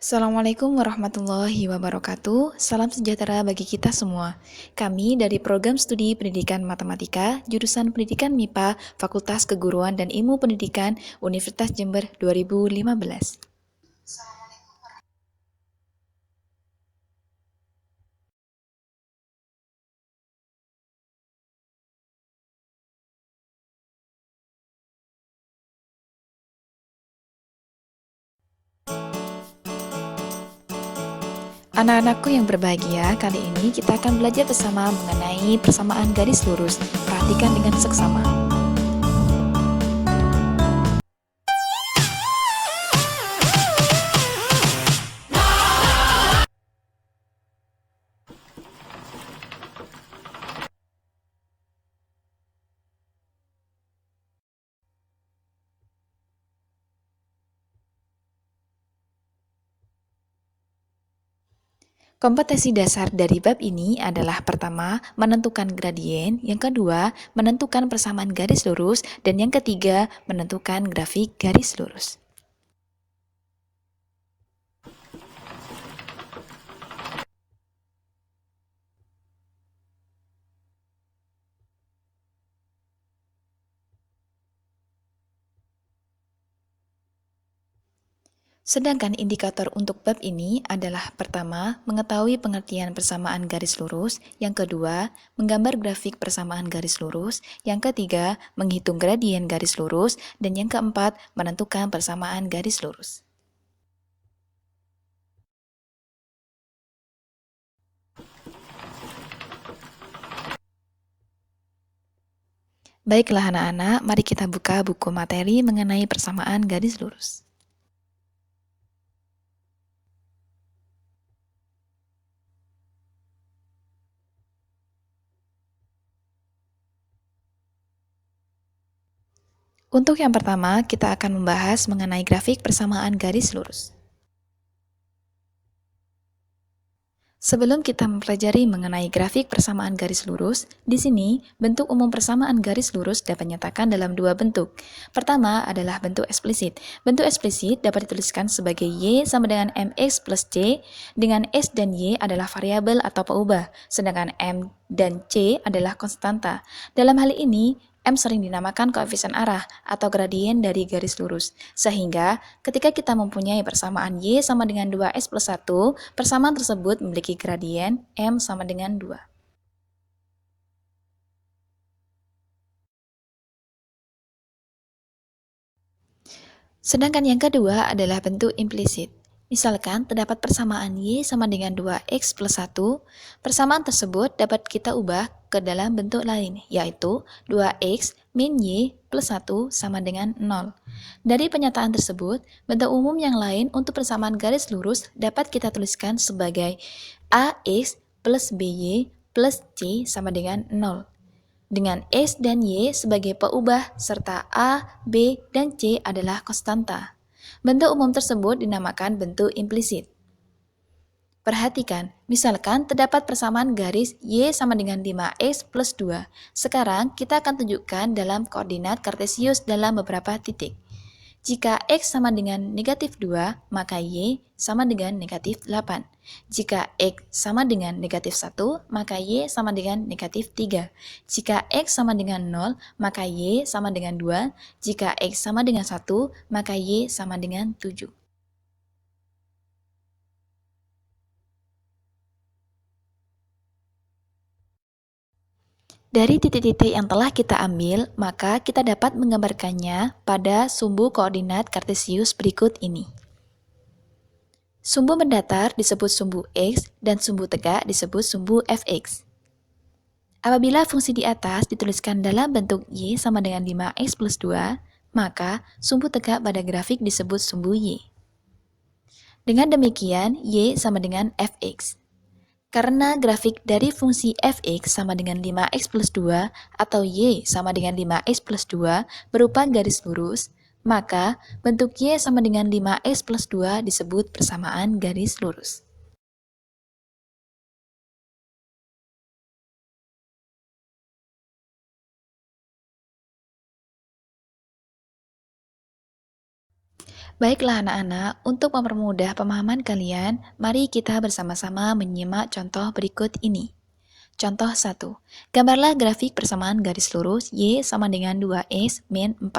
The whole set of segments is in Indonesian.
Assalamualaikum warahmatullahi wabarakatuh. Salam sejahtera bagi kita semua. Kami dari Program Studi Pendidikan Matematika, jurusan Pendidikan MIPA, Fakultas Keguruan dan Ilmu Pendidikan, Universitas Jember 2015. Anak-anakku yang berbahagia, kali ini kita akan belajar bersama mengenai persamaan garis lurus. Perhatikan dengan seksama. Kompetensi dasar dari bab ini adalah pertama, menentukan gradien, yang kedua, menentukan persamaan garis lurus, dan yang ketiga, menentukan grafik garis lurus. Sedangkan indikator untuk bab ini adalah pertama, mengetahui pengertian persamaan garis lurus, yang kedua, menggambar grafik persamaan garis lurus, yang ketiga, menghitung gradien garis lurus, dan yang keempat, menentukan persamaan garis lurus. Baiklah anak-anak, mari kita buka buku materi mengenai persamaan garis lurus. Untuk yang pertama, kita akan membahas mengenai grafik persamaan garis lurus. Sebelum kita mempelajari mengenai grafik persamaan garis lurus, di sini bentuk umum persamaan garis lurus dapat dinyatakan dalam dua bentuk. Pertama adalah bentuk eksplisit. Bentuk eksplisit dapat dituliskan sebagai Y sama dengan MX plus C, dengan S dan Y adalah variabel atau peubah, sedangkan M dan C adalah konstanta. Dalam hal ini, M sering dinamakan koefisien arah atau gradien dari garis lurus. Sehingga ketika kita mempunyai persamaan Y sama dengan 2S plus 1, persamaan tersebut memiliki gradien M sama dengan 2. Sedangkan yang kedua adalah bentuk implisit. Misalkan terdapat persamaan Y sama dengan 2X plus 1, persamaan tersebut dapat kita ubah ke dalam bentuk lain, yaitu 2X min Y plus 1 sama dengan 0. Dari pernyataan tersebut, bentuk umum yang lain untuk persamaan garis lurus dapat kita tuliskan sebagai AX plus BY plus C sama dengan 0. Dengan S dan Y sebagai peubah serta A, B, dan C adalah konstanta. Bentuk umum tersebut dinamakan bentuk implisit. Perhatikan, misalkan terdapat persamaan garis Y sama dengan 5X plus 2. Sekarang kita akan tunjukkan dalam koordinat kartesius dalam beberapa titik. Jika X sama dengan negatif 2, maka Y sama dengan negatif 8. Jika X sama dengan negatif 1, maka Y sama dengan negatif 3. Jika X sama dengan 0, maka Y sama dengan 2. Jika X sama dengan 1, maka Y sama dengan 7. Dari titik-titik yang telah kita ambil, maka kita dapat menggambarkannya pada sumbu koordinat kartesius berikut ini. Sumbu mendatar disebut sumbu X dan sumbu tegak disebut sumbu Fx. Apabila fungsi di atas dituliskan dalam bentuk Y sama dengan 5X plus 2, maka sumbu tegak pada grafik disebut sumbu Y. Dengan demikian, Y sama dengan Fx. Karena grafik dari fungsi Fx sama dengan 5x plus 2 atau Y sama dengan 5x plus 2 berupa garis lurus, maka bentuk Y sama dengan 5x plus 2 disebut persamaan garis lurus. Baiklah anak-anak, untuk mempermudah pemahaman kalian, mari kita bersama-sama menyimak contoh berikut ini. Contoh 1. Gambarlah grafik persamaan garis lurus Y sama dengan 2X min 4.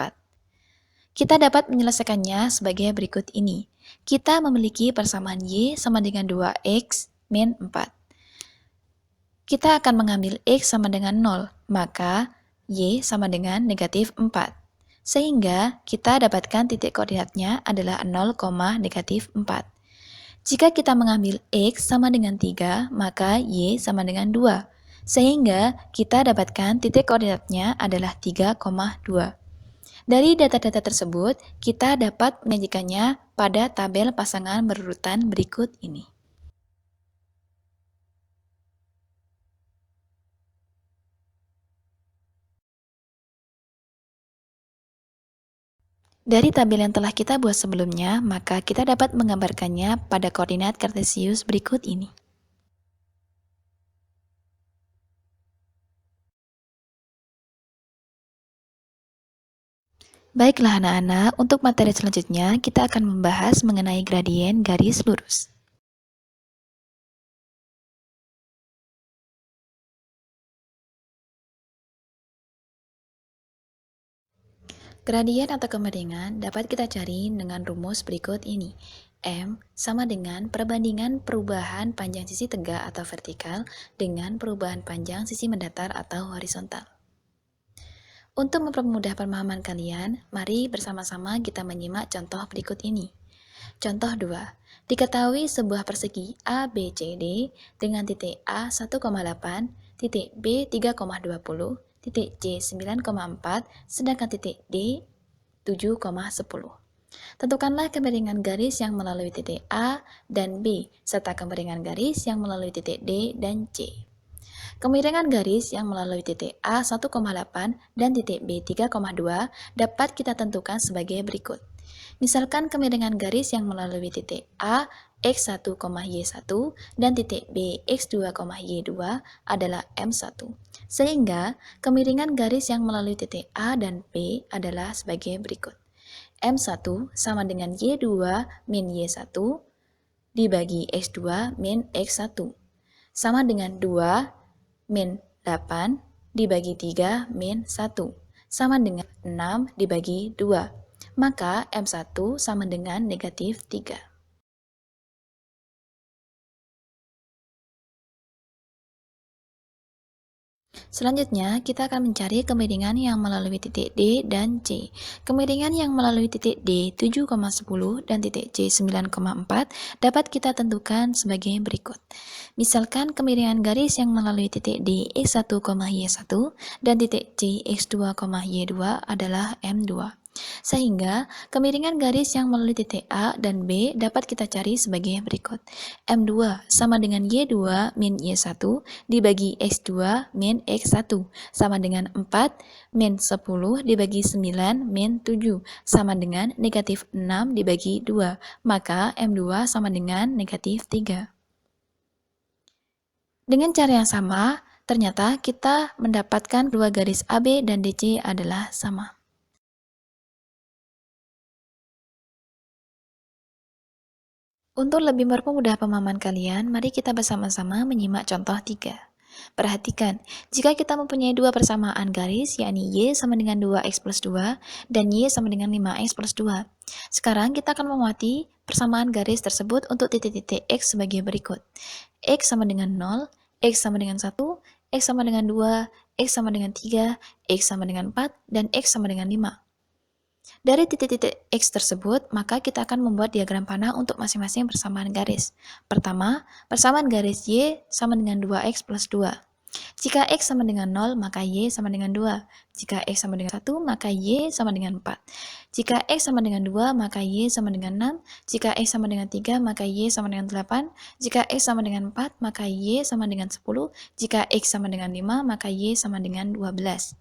Kita dapat menyelesaikannya sebagai berikut ini. Kita memiliki persamaan Y sama dengan 2X min 4. Kita akan mengambil X sama dengan 0, maka Y sama dengan negatif 4. Sehingga kita dapatkan titik koordinatnya adalah 0, negatif 4. Jika kita mengambil X sama dengan 3, maka Y sama dengan 2. Sehingga kita dapatkan titik koordinatnya adalah 3,2. Dari data-data tersebut, kita dapat menyajikannya pada tabel pasangan berurutan berikut ini. Dari tabel yang telah kita buat sebelumnya, maka kita dapat menggambarkannya pada koordinat kartesius berikut ini. Baiklah anak-anak, untuk materi selanjutnya kita akan membahas mengenai gradien garis lurus. Gradien atau kemiringan dapat kita cari dengan rumus berikut ini. M sama dengan perbandingan perubahan panjang sisi tegak atau vertikal dengan perubahan panjang sisi mendatar atau horizontal. Untuk mempermudah pemahaman kalian, mari bersama-sama kita menyimak contoh berikut ini. Contoh 2. Diketahui sebuah persegi ABCD dengan titik A 1,8, titik B 3,20, titik C 9,4, sedangkan titik D 7,10. Tentukanlah kemiringan garis yang melalui titik A dan B, serta kemiringan garis yang melalui titik D dan C. Kemiringan garis yang melalui titik A 1,8 dan titik B 3,2 dapat kita tentukan sebagai berikut. Misalkan kemiringan garis yang melalui titik A X1, Y1 dan titik B X2, Y2 adalah M1. Sehingga kemiringan garis yang melalui titik A dan B adalah sebagai berikut. M1 sama dengan Y2 min Y1 dibagi X2 min X1 sama dengan 2 min 8 dibagi 3 min 1 sama dengan 6 dibagi 2. Maka M1 sama dengan negatif 3. Selanjutnya, kita akan mencari kemiringan yang melalui titik D dan C. Kemiringan yang melalui titik D 7,10 dan titik C 9,4 dapat kita tentukan sebagai berikut. Misalkan kemiringan garis yang melalui titik D X1, Y1 dan titik C X2, Y2 adalah M2. Sehingga kemiringan garis yang melalui titik A dan B dapat kita cari sebagai berikut. M2 sama dengan Y2 min Y1 dibagi X2 min X1 sama dengan 4 min 10 dibagi 9 min 7 sama dengan negatif 6 dibagi 2. Maka M2 sama dengan negatif 3. Dengan cara yang sama, ternyata kita mendapatkan dua garis AB dan DC adalah sama. Untuk lebih mempermudah pemahaman kalian, mari kita bersama-sama menyimak contoh 3. Perhatikan, jika kita mempunyai dua persamaan garis, yakni Y sama dengan 2X plus 2 dan Y sama dengan 5X plus 2. Sekarang kita akan menguati persamaan garis tersebut untuk titik-titik X sebagai berikut. X sama dengan 0, X sama dengan 1, X sama dengan 2, X sama dengan 3, X sama dengan 4, dan X sama dengan 5. Dari titik-titik X tersebut, maka kita akan membuat diagram panah untuk masing-masing persamaan garis. Pertama, persamaan garis Y sama dengan 2X plus 2. Jika X sama dengan 0, maka Y sama dengan 2. Jika X sama dengan 1, maka Y sama dengan 4. Jika X sama dengan 2, maka Y sama dengan 6. Jika X sama dengan 3, maka Y sama dengan 8. Jika X sama dengan 4, maka Y sama dengan 10. Jika X sama dengan 5, maka Y sama dengan 12.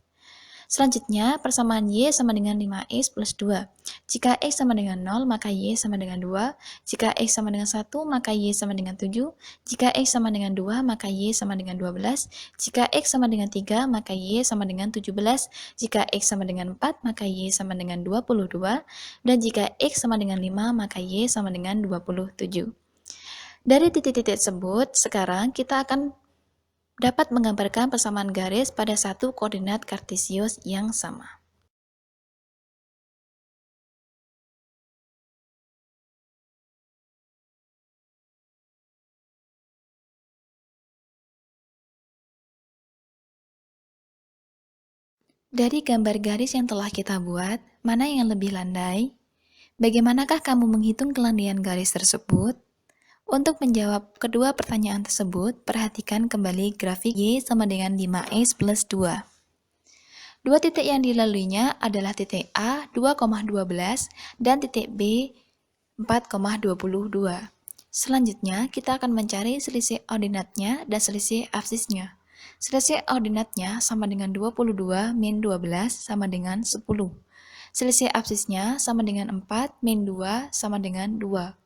Selanjutnya, persamaan Y sama dengan 5X plus 2. Jika X sama dengan 0, maka Y sama dengan 2. Jika X sama dengan 1, maka Y sama dengan 7. Jika X sama dengan 2, maka Y sama dengan 12. Jika X sama dengan 3, maka Y sama dengan 17. Jika X sama dengan 4, maka Y sama dengan 22. Dan jika X sama dengan 5, maka Y sama dengan 27. Dari titik-titik tersebut, sekarang kita akan dapat menggambarkan persamaan garis pada satu koordinat kartesius yang sama. Dari gambar garis yang telah kita buat, mana yang lebih landai? Bagaimanakah kamu menghitung kelandian garis tersebut? Untuk menjawab kedua pertanyaan tersebut, perhatikan kembali grafik Y sama dengan 5X plus 2. Dua titik yang dilaluinya adalah titik A 2,12 dan titik B 4,22. Selanjutnya, kita akan mencari selisih ordinatnya dan selisih absisnya. Selisih ordinatnya sama dengan 22 min 12 sama dengan 10. Selisih absisnya sama dengan 4 min 2 sama dengan 2.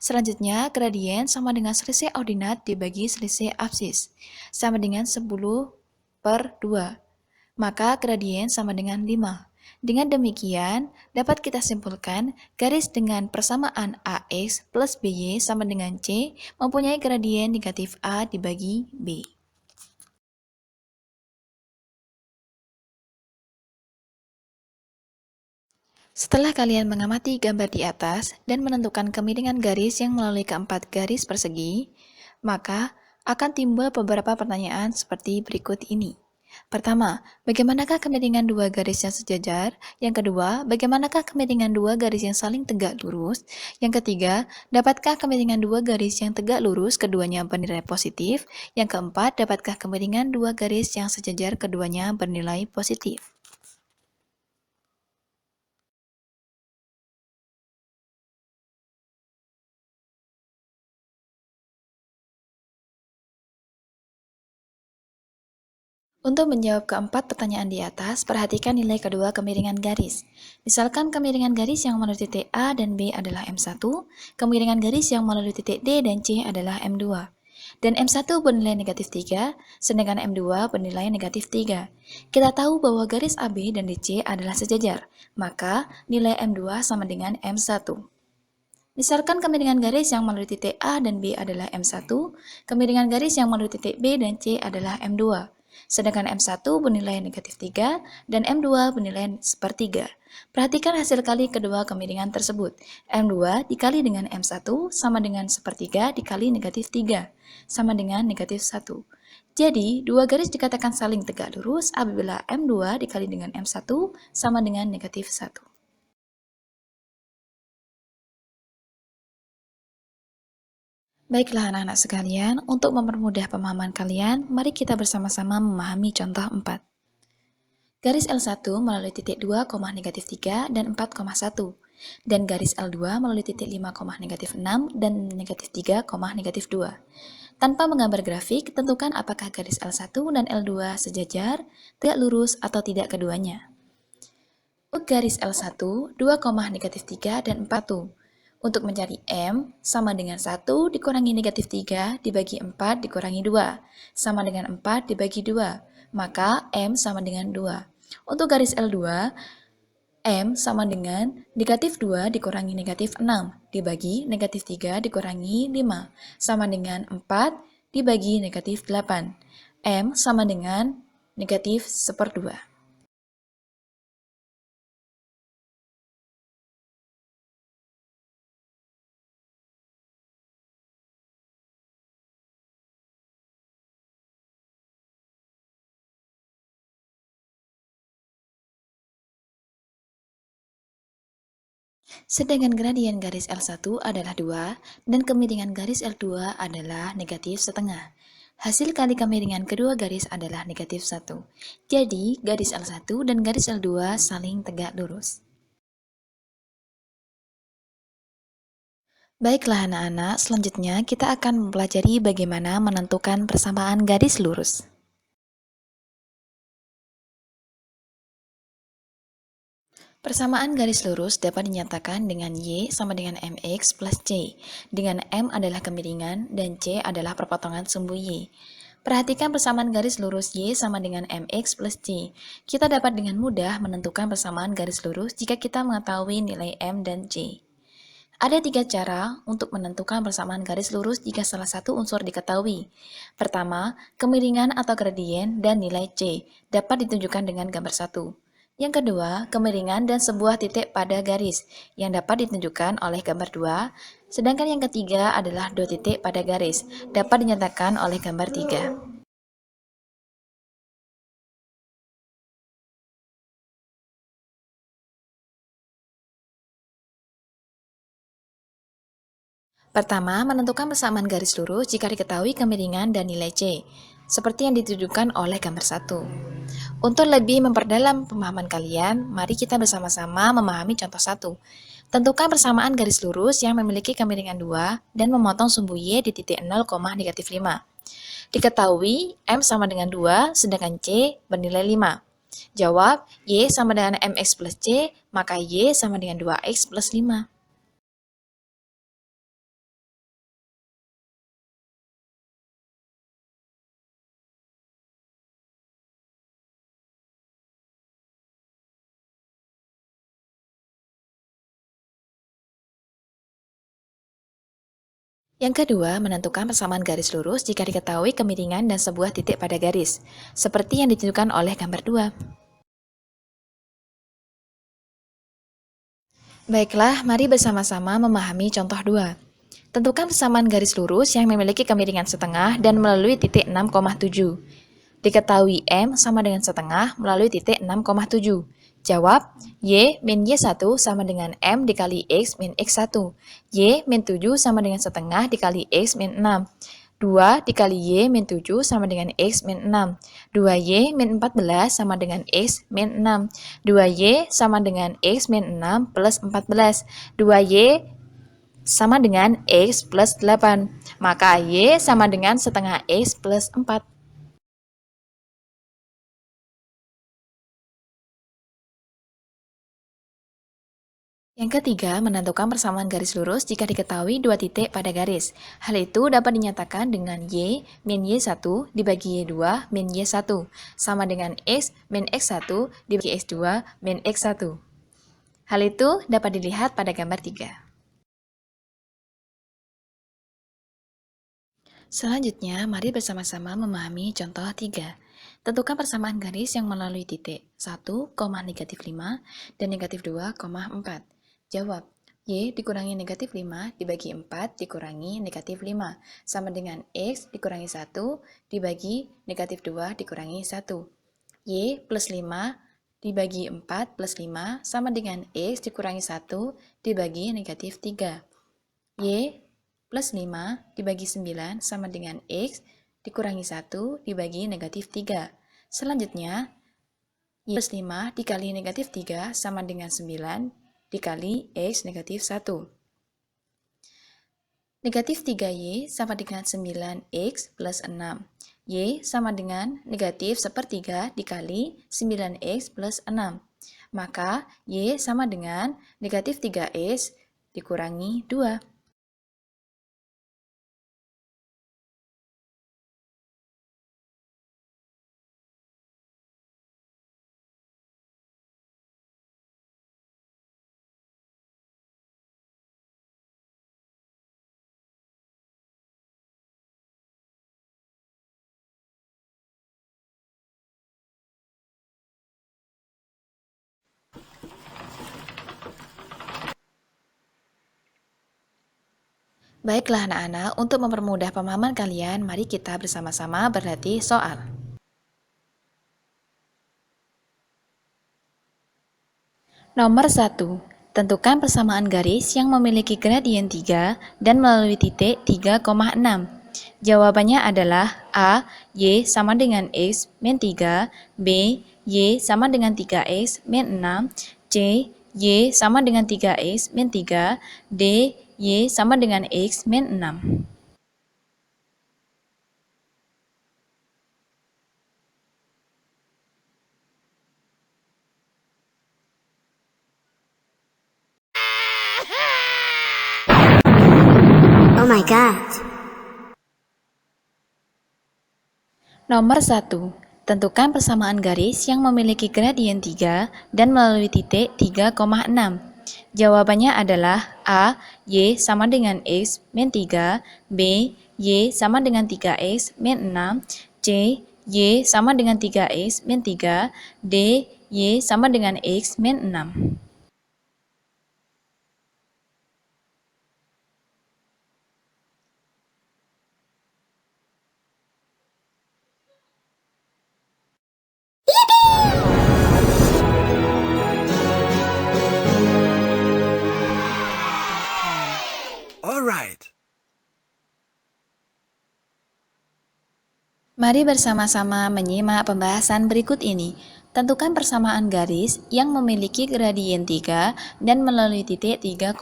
Selanjutnya, gradien sama dengan selisih ordinat dibagi selisih absis, sama dengan 10 per 2. Maka gradien sama dengan 5. Dengan demikian, dapat kita simpulkan garis dengan persamaan AX plus BY sama dengan C mempunyai gradien negatif A dibagi B. Setelah kalian mengamati gambar di atas dan menentukan kemiringan garis yang melalui keempat garis persegi, maka akan timbul beberapa pertanyaan seperti berikut ini. Pertama, bagaimanakah kemiringan dua garis yang sejajar? Yang kedua, bagaimanakah kemiringan dua garis yang saling tegak lurus? Yang ketiga, dapatkah kemiringan dua garis yang tegak lurus keduanya bernilai positif? Yang keempat, dapatkah kemiringan dua garis yang sejajar keduanya bernilai positif? Untuk menjawab keempat pertanyaan di atas, perhatikan nilai kedua kemiringan garis. Misalkan kemiringan garis yang melalui titik A dan B adalah M1, kemiringan garis yang melalui titik D dan C adalah M2. Dan M1 bernilai negatif 3, sedangkan M2 bernilai negatif 3. Kita tahu bahwa garis AB dan DC adalah sejajar, maka nilai M2 sama dengan M1. Misalkan kemiringan garis yang melalui titik A dan B adalah M1, kemiringan garis yang melalui titik B dan C adalah M2. Sedangkan M1 bernilai negatif 3 dan M2 bernilai sepertiga. Perhatikan hasil kali kedua kemiringan tersebut. M2 dikali dengan M1 sama dengan sepertiga dikali negatif 3, sama dengan negatif 1. Jadi, dua garis dikatakan saling tegak lurus apabila M2 dikali dengan M1 sama dengan negatif 1. Baiklah anak-anak sekalian, untuk mempermudah pemahaman kalian, mari kita bersama-sama memahami contoh 4. Garis L1 melalui titik 2, negatif 3 dan 4,1. Dan garis L2 melalui titik 5, negatif 6 dan negatif 3, negatif 2. Tanpa menggambar grafik, tentukan apakah garis L1 dan L2 sejajar, tegak lurus, atau tidak keduanya. Untuk garis L1, 2, negatif 3 dan 4. Untuk mencari M, sama dengan 1 dikurangi negatif 3 dibagi 4 dikurangi 2, sama dengan 4 dibagi 2, maka M sama dengan 2. Untuk garis L2, M sama dengan negatif 2 dikurangi negatif 6, dibagi negatif 3 dikurangi 5, sama dengan 4 dibagi negatif 8. M sama dengan negatif 1/2. Sedangkan gradien garis L1 adalah 2 dan kemiringan garis L2 adalah negatif setengah. Hasil kali kemiringan kedua garis adalah negatif 1. Jadi, garis L1 dan garis L2 saling tegak lurus. Baiklah anak-anak, selanjutnya kita akan mempelajari bagaimana menentukan persamaan garis lurus. Persamaan garis lurus dapat dinyatakan dengan Y sama dengan MX plus C, dengan M adalah kemiringan dan C adalah perpotongan sumbu Y. Perhatikan persamaan garis lurus Y sama dengan MX plus C. Kita dapat dengan mudah menentukan persamaan garis lurus jika kita mengetahui nilai M dan C. Ada tiga cara untuk menentukan persamaan garis lurus jika salah satu unsur diketahui. Pertama, kemiringan atau gradien dan nilai C dapat ditunjukkan dengan gambar satu. Yang kedua, kemiringan dan sebuah titik pada garis yang dapat ditunjukkan oleh gambar 2. Sedangkan yang ketiga adalah dua titik pada garis, dapat dinyatakan oleh gambar 3. Pertama, menentukan persamaan garis lurus jika diketahui kemiringan dan nilai C, seperti yang ditunjukkan oleh gambar 1. Untuk lebih memperdalam pemahaman kalian, mari kita bersama-sama memahami contoh 1. Tentukan persamaan garis lurus yang memiliki kemiringan 2 dan memotong sumbu Y di titik 0, -5. Diketahui M sama dengan 2, sedangkan C bernilai 5. Jawab, Y sama dengan MX plus C, maka Y sama dengan 2X plus 5. Yang kedua, menentukan persamaan garis lurus jika diketahui kemiringan dan sebuah titik pada garis, seperti yang ditunjukkan oleh gambar 2. Baiklah, mari bersama-sama memahami contoh 2. Tentukan persamaan garis lurus yang memiliki kemiringan setengah dan melalui titik 6,7. Diketahui M sama dengan setengah melalui titik 6,7. Jawab, Y min Y1 sama dengan M dikali X min X1. Y min 7 sama dengan setengah dikali X min 6. 2 dikali Y min 7 sama dengan X min 6. 2Y min 14 sama dengan X min 6. 2Y sama dengan X min 6 plus 14. 2Y sama dengan X plus 8. Maka Y sama dengan setengah X plus 4. Yang ketiga, menentukan persamaan garis lurus jika diketahui dua titik pada garis. Hal itu dapat dinyatakan dengan Y min Y1 dibagi Y2 min Y1 sama dengan X min X1 dibagi X2 min X1. Hal itu dapat dilihat pada gambar 3. Selanjutnya, mari bersama-sama memahami contoh 3. Tentukan persamaan garis yang melalui titik 1, -5 dan negatif 2,4. Jawab, Y dikurangi negatif 5 dibagi 4 dikurangi negatif 5 sama dengan X dikurangi 1 dibagi negatif 2 dikurangi 1. Y plus 5 dibagi 4 plus 5 sama dengan X dikurangi 1 dibagi negatif 3. Y plus 5 dibagi 9 sama dengan X dikurangi 1 dibagi negatif 3. Selanjutnya, Y plus 5 dikali negatif 3 sama dengan 9 dikali X negatif 1. Negatif 3Y sama dengan 9X plus 6. Y sama dengan negatif sepertiga dikali 9X plus 6. Maka Y sama dengan negatif 3X dikurangi 2. Baiklah anak-anak, untuk mempermudah pemahaman kalian, mari kita bersama-sama berlatih soal. Nomor 1. Tentukan persamaan garis yang memiliki gradien 3 dan melalui titik 3,6. Jawabannya adalah A. Y sama dengan X min 3, B. Y sama dengan 3X min 6, C. Y sama dengan 3X min 3, D. Y sama dengan X min 6. my god. Nomor 1. Tentukan persamaan garis yang memiliki gradien 3 dan melalui titik 3,6. Jawabannya adalah A. Y sama dengan X min 3, B. Y sama dengan 3X min 6, C. Y sama dengan 3X min 3, D. Y sama dengan X min 6. Alright. Mari bersama-sama menyimak pembahasan berikut ini. Tentukan persamaan garis yang memiliki gradien 3 dan melalui titik 3,6.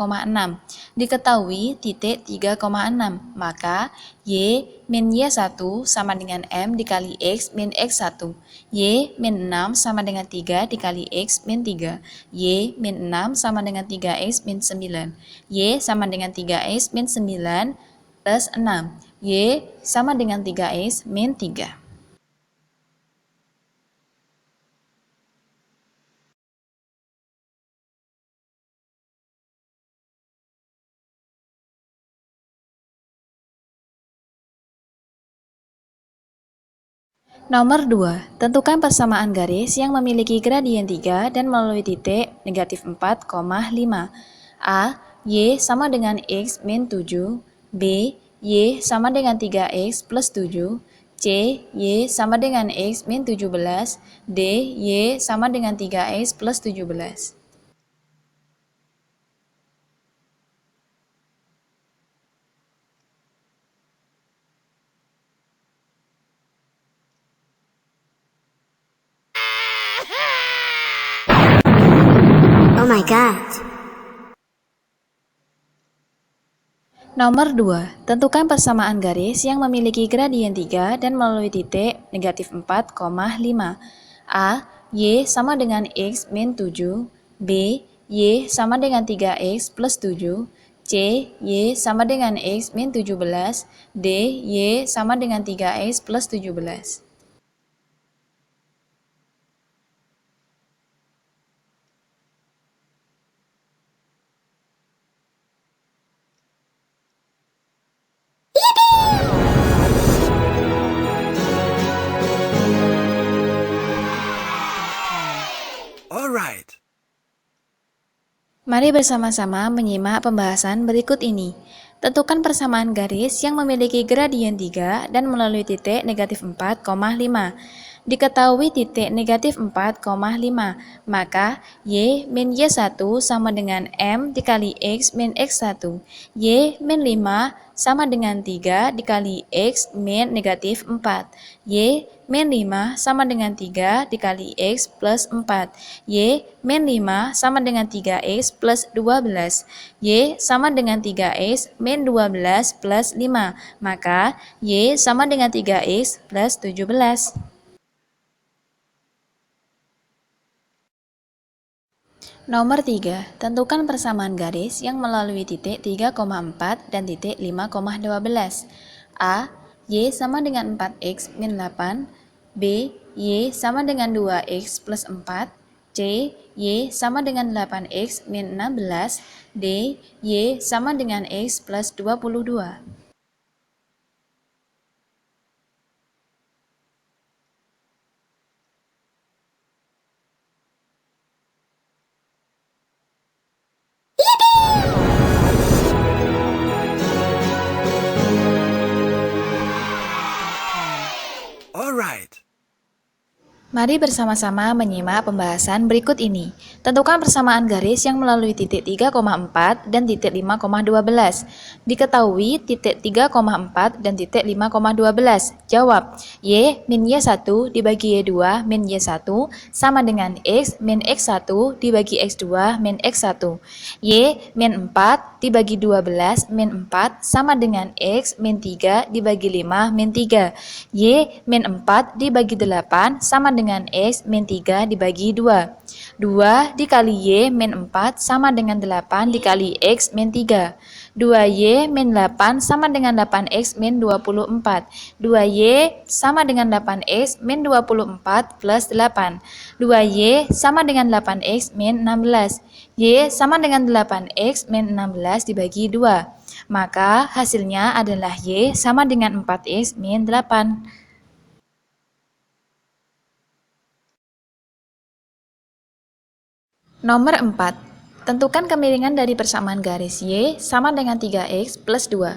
Diketahui titik 3,6, maka Y min Y1 sama dengan M dikali X min X1. Y min 6 sama dengan 3 dikali X min 3. Y min 6 sama dengan 3X min 9. Y sama dengan 3X min 9 plus 6. Y sama dengan 3X min 3. Nomor 2. Tentukan persamaan garis yang memiliki gradien 3 dan melalui titik negatif 4,5. A. Y sama dengan X min 7. B. Y sama dengan 3X plus 7. C. Y sama dengan X min 17. D. Y sama dengan 3X plus 17. Oh my god. Nomor 2. Tentukan persamaan garis yang memiliki gradien 3 dan melalui titik negatif 4,5. A. Y sama dengan X min 7. B. Y sama dengan 3X plus 7. C. Y sama dengan X min 17. D. Y sama dengan 3X plus 17. Alright. Mari bersama-sama menyimak pembahasan berikut ini. Tentukan persamaan garis yang memiliki gradien 3 dan melalui titik negatif 4,5. Diketahui titik negatif 4,5, maka Y min Y1 sama dengan M dikali X min X1. Y min 5 sama dengan 3 dikali X min negatif 4. Y min 5 sama dengan 3 dikali X plus 4. Y min 5 sama dengan 3X plus 12. Y sama dengan 3X min 12 plus 5. Maka Y sama dengan 3X plus 17. Nomor 3. Tentukan persamaan garis yang melalui titik 3,4 dan titik 5,12. A. Y sama dengan 4X min 8. B. Y sama dengan 2X plus 4. C. Y sama dengan 8X min 16. D. Y sama dengan X plus 22. Alright. Mari bersama-sama menyimak pembahasan berikut ini. Tentukan persamaan garis yang melalui titik 3,4 dan titik 5,12. Diketahui titik 3,4 dan titik 5,12. Jawab, Y min Y1 dibagi Y2 min Y1 sama dengan X min X1 dibagi X2 min X1. Y min 4 dibagi 12 min 4 sama dengan X min 3 dibagi 5 min 3. Y min 4 dibagi 8 sama dengan dengan X min 3 dibagi 2. 2 dikali Y min 4 sama dengan 8 dikali X min 3. 2Y min 8 sama dengan 8X min 24. 2Y sama dengan 8X min 24 plus 8. 2Y sama dengan 8X min 16. Y sama dengan 8X min 16 dibagi 2. Maka hasilnya adalah Y sama dengan 4X min 8. Nomor 4. Tentukan kemiringan dari persamaan garis Y sama dengan 3X plus 2.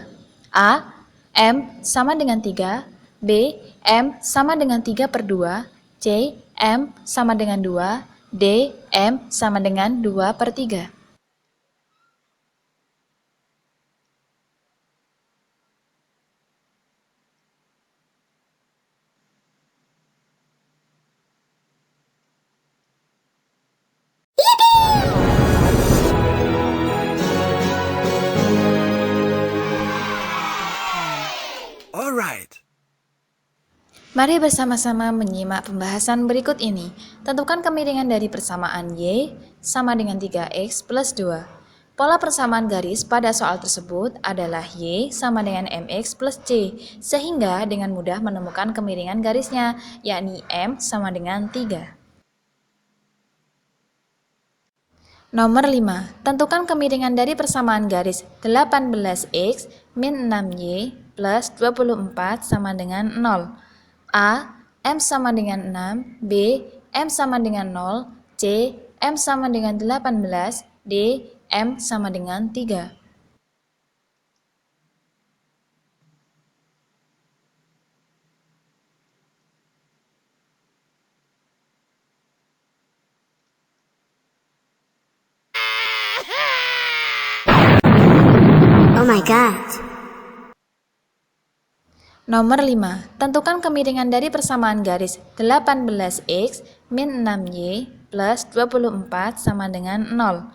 A. M sama dengan 3. B. M sama dengan 3 per 2. C. M sama dengan 2. D. M sama dengan 2 per 3. All right. Mari bersama-sama menyimak pembahasan berikut ini. Tentukan kemiringan dari persamaan Y sama dengan 3X plus 2. Pola persamaan garis pada soal tersebut adalah Y sama dengan MX plus C, sehingga dengan mudah menemukan kemiringan garisnya, yakni M sama dengan 3. Nomor 5. Tentukan kemiringan dari persamaan garis 18X min 6Y plus 24 sama dengan 0. A. M sama dengan 6. B. M sama dengan 0. C. M sama dengan 18. D. M sama dengan 3. Oh my god. Nomor 5. Tentukan kemiringan dari persamaan garis 18X min 6Y plus 24 sama dengan 0.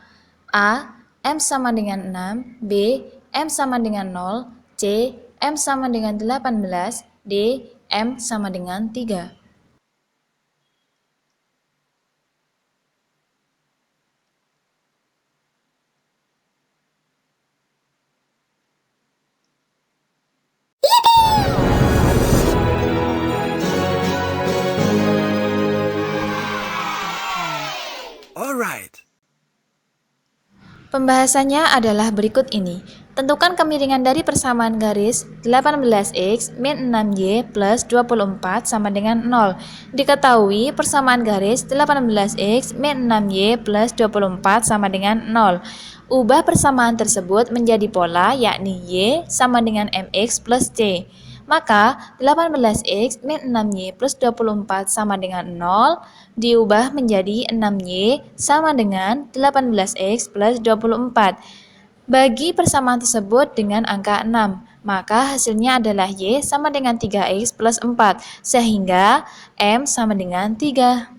A. M sama dengan 6. B. M sama dengan 0. C. M sama dengan 18. D. M sama dengan 3. All right. Pembahasannya adalah berikut ini. Tentukan kemiringan dari persamaan garis 18X min 6Y plus 24 sama dengan 0. Diketahui persamaan garis 18X min 6Y plus 24 sama dengan 0. Ubah persamaan tersebut menjadi pola, yakni Y sama dengan MX plus C. Maka 18X min 6Y plus 24 sama dengan 0 diubah menjadi 6Y sama dengan 18X plus 24. Bagi persamaan tersebut dengan angka 6, maka hasilnya adalah Y sama dengan 3X plus 4, sehingga M sama dengan 3.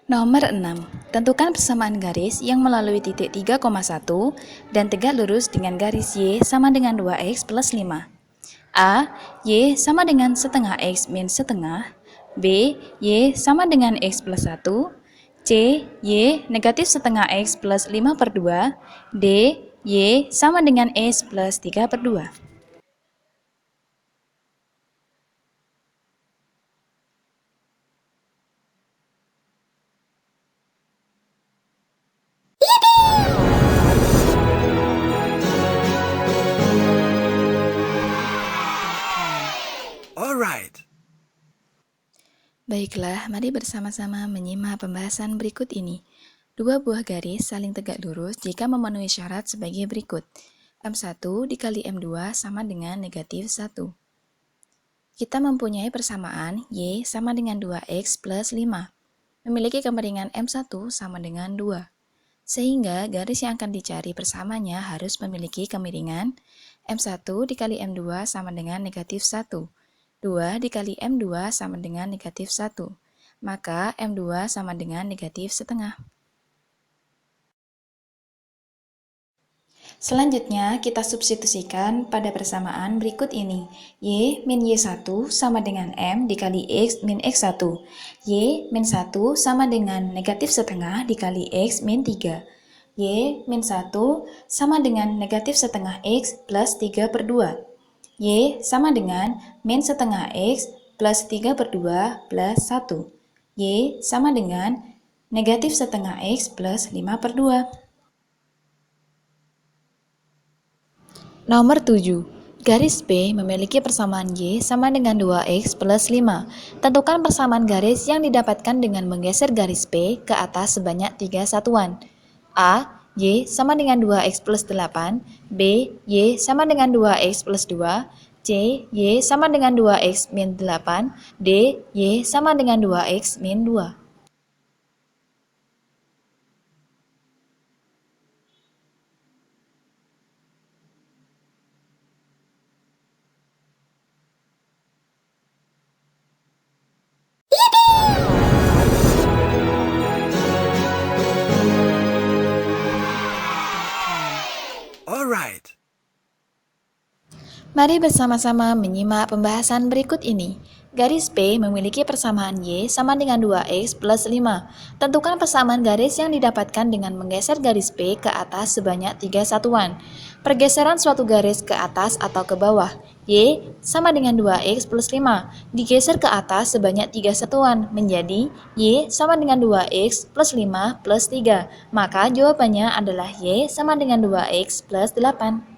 Nomor 6. Tentukan persamaan garis yang melalui titik 3,1 dan tegak lurus dengan garis Y sama dengan 2X plus 5. A. Y sama dengan setengah X min setengah. B. Y sama dengan X plus 1. C. Y negatif setengah X plus 5 per 2. D. Y sama dengan X plus 3 per 2. All right. Baiklah, mari bersama-sama menyimak pembahasan berikut ini. Dua buah garis saling tegak lurus jika memenuhi syarat sebagai berikut. M1 dikali M2 sama dengan negatif 1. Kita mempunyai persamaan Y sama dengan 2X plus 5. Memiliki kemiringan M1 sama dengan 2. Sehingga garis yang akan dicari persamanya harus memiliki kemiringan M1 dikali M2 sama dengan negatif 1. 2 dikali M2 sama dengan negatif 1. Maka M2 sama dengan negatif setengah. Selanjutnya, kita substitusikan pada persamaan berikut ini. Y min Y1 sama dengan M dikali X min X1. Y min 1 sama dengan negatif setengah dikali X min 3. Y min 1 sama dengan negatif setengah X plus 3 per 2. Y sama dengan min setengah X plus 3 per 2 plus 1. Y sama dengan negatif setengah X plus 5 per 2. Nomor 7. Garis B memiliki persamaan Y sama dengan 2X plus 5. Tentukan persamaan garis yang didapatkan dengan menggeser garis B ke atas sebanyak 3 satuan. A. Y sama dengan 2X plus 8. B. Y sama dengan 2X plus 2. C. Y sama dengan 2X min 8. D. Y sama dengan 2X min 2. Alright. Mari bersama-sama menyimak pembahasan berikut ini. Garis B memiliki persamaan Y sama dengan 2X plus 5. Tentukan persamaan garis yang didapatkan dengan menggeser garis B ke atas sebanyak 3 satuan. Pergeseran suatu garis ke atas atau ke bawah. Y sama dengan 2X plus 5. Digeser ke atas sebanyak 3 satuan, menjadi Y sama dengan 2X plus 5 plus 3. Maka jawabannya adalah Y sama dengan 2X plus 8.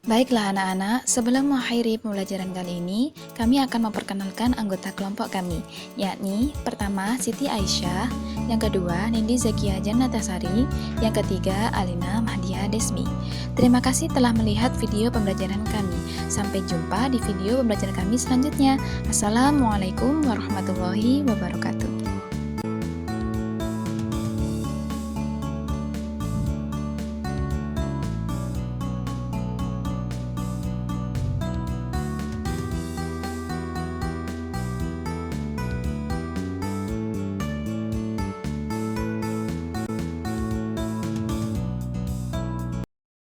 Baiklah anak-anak, sebelum mengakhiri pembelajaran kali ini, kami akan memperkenalkan anggota kelompok kami, yakni pertama Siti Aisyah, yang kedua Nindi Zakia Jannatasari, yang ketiga Alina Mahdia Desmi. Terima kasih telah melihat video pembelajaran kami. Sampai jumpa di video pembelajaran kami selanjutnya. Assalamualaikum warahmatullahi wabarakatuh.